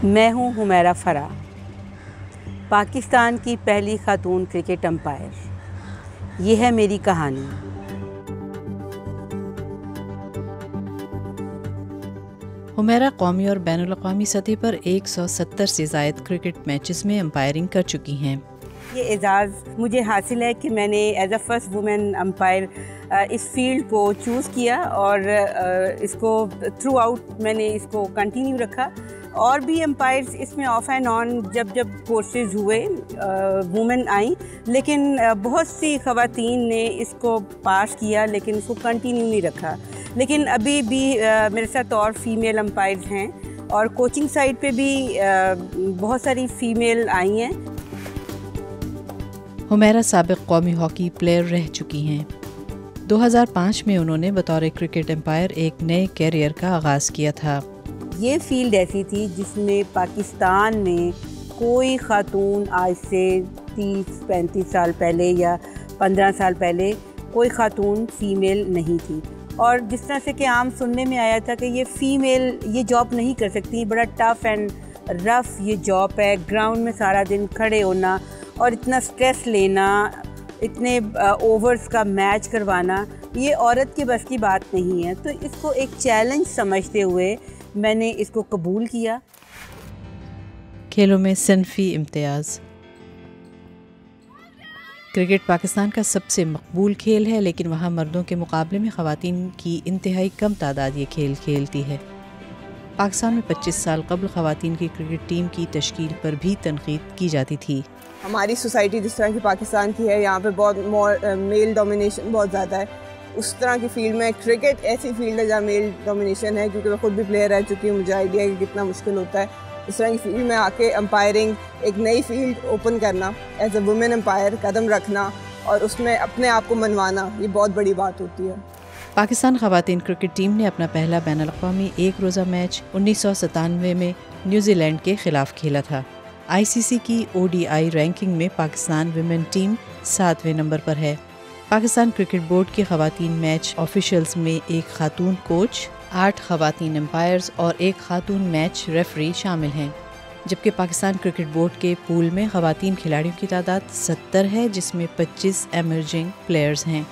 मैं हूँ हुमैरा फ़राह, पाकिस्तान की पहली खातून क्रिकेट अंपायर। ये है मेरी कहानी। हुमैरा कौमी और बैनुल-अक़वामी सतह पर 170 से ज़ायद क्रिकेट मैचेस में अंपायरिंग कर चुकी हैं। ये एज़ाज़ मुझे हासिल है कि मैंने as a first women umpire इस फील्ड को चूज़ किया और इसको थ्रू आउट मैंने इसको कंटिन्यू रखा। और भी अंपायर्स इसमें ऑफ एंड ऑन जब कोर्सेज हुए वुमेन आई, लेकिन बहुत सी ख़वातीन ने इसको पास किया लेकिन इसको कंटिन्यू नहीं रखा। लेकिन अभी भी मेरे साथ और फीमेल अंपायर्स हैं और कोचिंग साइड पे भी बहुत सारी फ़ीमेल आई हैं। हुमैरा साबिक़ कौमी हॉकी प्लेयर रह चुकी हैं। 2005 में उन्होंने बतौर क्रिकेट अंपायर एक नए कैरियर का आगाज़ किया था। ये फील्ड ऐसी थी जिसमें पाकिस्तान में कोई खातून आज से 30-35 साल पहले या 15 साल पहले कोई खातून फ़ीमेल नहीं थी। और जिस तरह से कि आम सुनने में आया था कि ये फ़ीमेल ये जॉब नहीं कर सकती, बड़ा टफ़ एंड रफ़ ये जॉब है, ग्राउंड में सारा दिन खड़े होना और इतना स्ट्रेस लेना, इतने ओवर्स का मैच करवाना, ये औरत के बस की बात नहीं है। तो इसको एक चैलेंज समझते हुए मैंने इसको कबूल किया। खेलों में सिनफ़ी इम्तियाज़। क्रिकेट पाकिस्तान का सबसे मकबूल खेल है, लेकिन वहाँ मर्दों के मुकाबले में ख़वातीन की इंतहाई कम तादाद ये खेल खेलती है। पाकिस्तान में 25 साल कबल ख़वातीन की क्रिकेट टीम की तश्कील पर भी तनक़ीद की जाती थी। हमारी सोसाइटी जिस तरह की पाकिस्तान की है, यहाँ पे बहुत मेल डोमिनेशन बहुत ज़्यादा है। उस तरह की फील्ड में क्रिकेट ऐसी फील्ड है जहाँ मेल डोमिनेशन है, क्योंकि मैं खुद भी प्लेयर रह चुकी हूँ, मुझे आइडिया है कि कितना मुश्किल होता है इस तरह की फील्ड में आके अंपायरिंग, एक नई फील्ड ओपन करना, एज अ वुमेन अंपायर कदम रखना और उसमें अपने आप को मनवाना, ये बहुत बड़ी बात होती है। पाकिस्तान ख़वातीन क्रिकेट टीम ने अपना पहला बैनुल-अक़वामी एक रोज़ा मैच 1997 में न्यूजीलैंड के ख़िलाफ़ खेला था। ICC की ODI रैंकिंग में पाकिस्तान विमेन टीम 7वें नंबर पर है। पाकिस्तान क्रिकेट बोर्ड के ख़वातीन मैच ऑफिशियल्स में एक खातून कोच, 8 ख़वातीन अंपायर्स और एक खातून मैच रेफरी शामिल हैं। जबकि पाकिस्तान क्रिकेट बोर्ड के पूल में ख़वातीन खिलाड़ियों की तादाद 70 है, जिसमें 25 एमर्जिंग प्लेयर्स हैं।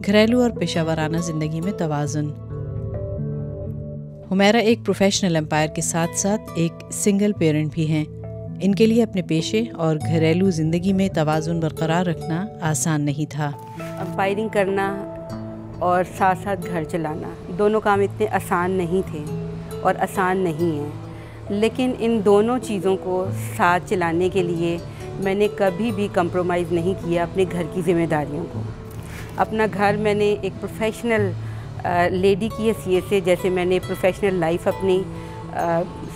घरेलू और पेशावराना ज़िंदगी में तवाज़ुन। हुमैरा एक प्रोफेशनल अंपायर के साथ साथ एक सिंगल पेरेंट भी हैं। इनके लिए अपने पेशे और घरेलू ज़िंदगी में तवाज़ुन बरकरार रखना आसान नहीं था। अंपायरिंग करना और साथ साथ घर चलाना, दोनों काम इतने आसान नहीं थे और आसान नहीं हैं। लेकिन इन दोनों चीज़ों को साथ चलाने के लिए मैंने कभी भी कंप्रोमाइज़ नहीं किया अपने घर की ज़िम्मेदारियों को। अपना घर मैंने एक प्रोफेशनल लेडी की हैसियत से, जैसे मैंने प्रोफेशनल लाइफ अपनी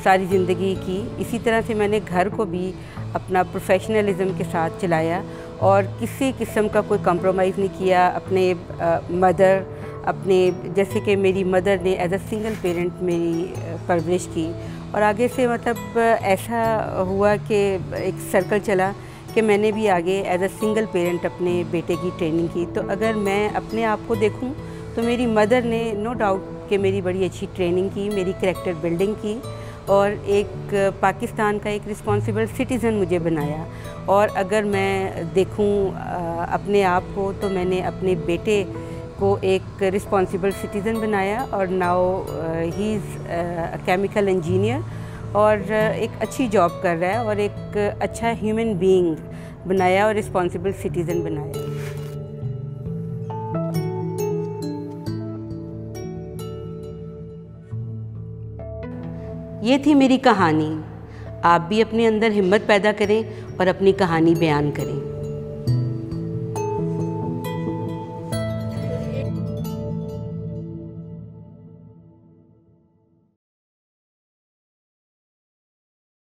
सारी ज़िंदगी की, इसी तरह से मैंने घर को भी अपना प्रोफेशनलिज्म के साथ चलाया और किसी किस्म का कोई कंप्रोमाइज़ नहीं किया। अपने जैसे कि मेरी मदर ने एज अ सिंगल पेरेंट मेरी परवरिश की और आगे से मतलब ऐसा हुआ कि एक सर्कल चला कि मैंने भी आगे एज अ सिंगल पेरेंट अपने बेटे की ट्रेनिंग की। तो अगर मैं अपने आप को देखूं तो मेरी मदर ने नो डाउट कि मेरी बड़ी अच्छी ट्रेनिंग की, मेरी करैक्टर बिल्डिंग की और एक पाकिस्तान का एक रिस्पॉन्सिबल सिटीज़न मुझे बनाया। और अगर मैं देखूं अपने आप को तो मैंने अपने बेटे को एक रिस्पॉन्सिबल सिटीज़न बनाया और now he is a chemical engineer और एक अच्छी जॉब कर रहा है और एक अच्छा ह्यूमन बीइंग बनाया और रिस्पॉन्सिबल सिटीज़न बनाया। ये थी मेरी कहानी। आप भी अपने अंदर हिम्मत पैदा करें और अपनी कहानी बयान करें।